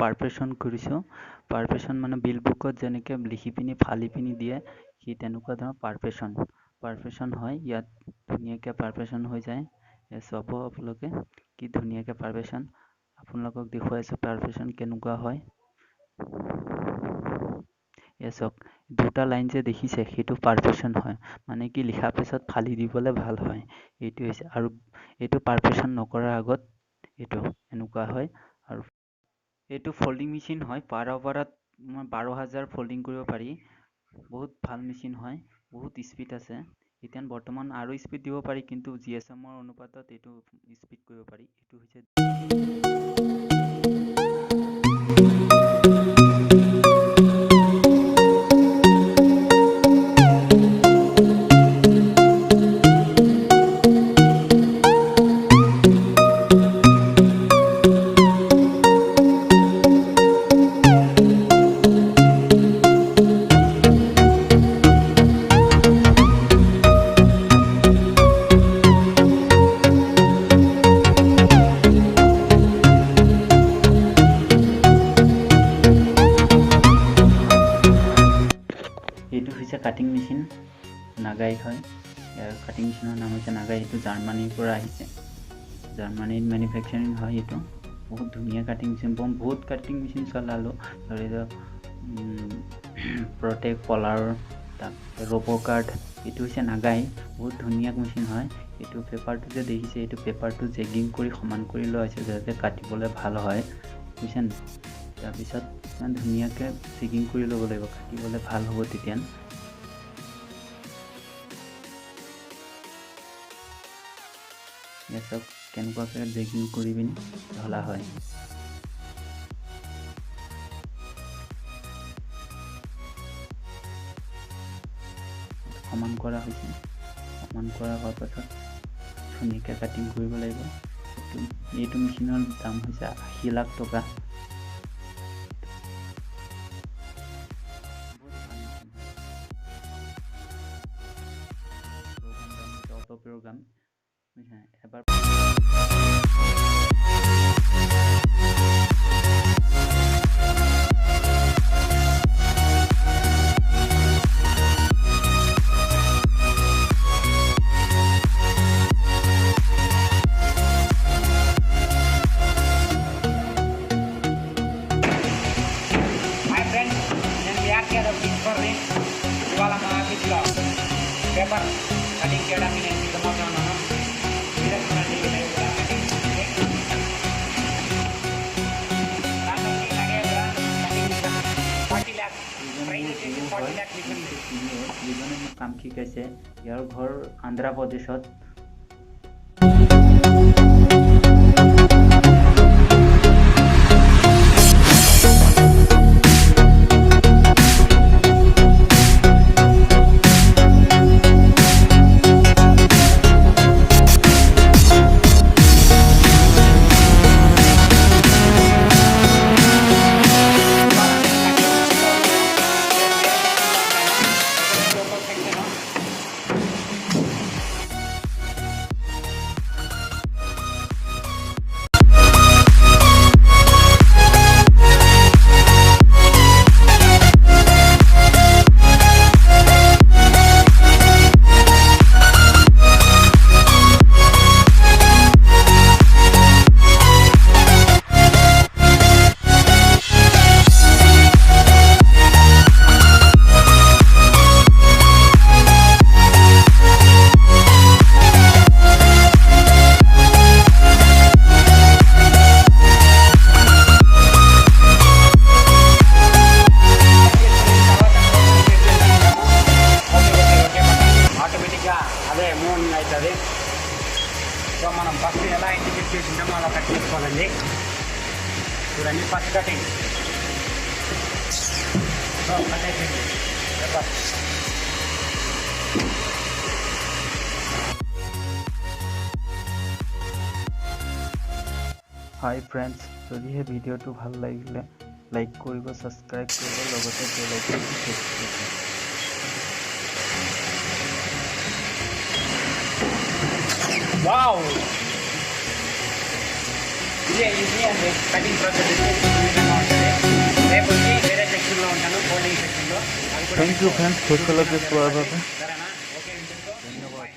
Perfection কৰিছোঁ। Perfection মানে বিল বুকত যেনেকৈ লিখি পিনি ফালি পিনি দিয়ে, সি তেনেকুৱা ধৰণৰ পাৰফেকশ্যন হয়। ইয়াত ধুনীয়াকৈ পাৰফেকশ্যন হৈ যায়। চাব আপোনালোকে কি ধুনীয়াকৈ পাৰফেকশ্যন। আপোনালোকক দেখুৱাইছোঁ পাৰফেকশ্যন কেনেকুৱা হয়। চাওক, দুটা লাইন যে দেখিছে সেইটো পাৰফেকশ্যন হয়, মানে কি লিখাৰ পিছত ফালি দিবলৈ ভাল হয়। এইটো হৈছে, আৰু এইটো পাৰফেকশ্যন নকৰাৰ আগত এইটো এনেকুৱা হয়। আৰু এইটো ফল্ডিং মেচিন হয়। পাৰ আৱাৰত 12,000 ফল্ডিং কৰিব পাৰি। বহুত ভাল মেচিন হয়, বহুত স্পীড আছে। এতিয়া বৰ্তমান আৰু স্পীড দিব পাৰি, কিন্তু GSM-ৰ অনুপাতত এইটো স্পীড কৰিব পাৰি। এইটো হৈছে কাটিং মেচিন। নাগাই হয়। ইয়াৰ কাটিং মেচিনৰ নাম হৈছে নাগাই। এইটো জাৰ্মানীৰ পৰা আহিছে। জাৰ্মানীত মেনুফেকচাৰিং হয়। এইটো বহুত ধুনীয়া কাটিং মেচিন। বহুত কাটিং মেচিন চলালোঁ। ধৰি লওক প্ৰটেক্ট, পলাৰ, ৰবৰ কাৰ্ড। এইটো হৈছে নাগাই। বহুত ধুনীয়া মেচিন হয়। এইটো পেপাৰটো যে দেখিছে, এইটো পেপাৰটো জেগিং কৰি সমান কৰি লোৱা হৈছে, যাতে কাটিবলৈ ভাল হয়, বুজিছেনে? তাৰপিছত ইমান ধুনীয়াকৈ জেগিং কৰি ল'ব লাগিব, কাটিবলৈ ভাল হ'ব তেতিয়া। চাওক কেনেকুৱাকৈ জেগিং কৰি পিনি ঢলা হয়। সমান কৰা হৈছে। সমান কৰা হোৱাৰ পাছত ধুনীয়াকৈ কাটিং কৰিব লাগিব। এইটো মেচিনৰ দাম হৈছে 80 লাখ টকা। প্ৰগ্ৰাম এবাৰ ఇవాళ మా ఆఫీస్లో పేపర్ కటింగ్ చేయడానికి నేను సిద్ధమవుతా ఉన్నాను. কাম শিকাইছে। ইয়াৰ ঘৰ আন্ধ্ৰ প্ৰদেশত। సో మనం ఫస్ట్ ఎలా ఇంటిగ్రేట్ చేసిందామో అలా కట్ చేసుకోవాలండి. చూడండి ఫస్ట్ కటింగ్. సో కట్ అయిపోయింది పేపర్. হাই ফ্ৰেণ্ডছ, যদিহে ভিডিঅ'টো ভাল লাগিলে লাইক কৰিব, ছাবস্ক্ৰাইব কৰিব, লগতে বেল আইকনটো প্ৰেছ কৰিব। Wow! Yeah, you see, and the cutting process is రేపు వచ్చి వేరే సెక్షన్లో ఉంటాను, కోడింగ్ సెక్షన్లో. అది కూడా థ్యాంక్ యూ ఫ్రెండ్స్, শেষলৈকে চোৱাৰ বাবে సరేనా? ఓకే, ఇంతటితో ধন্যবাদ। బాయ్.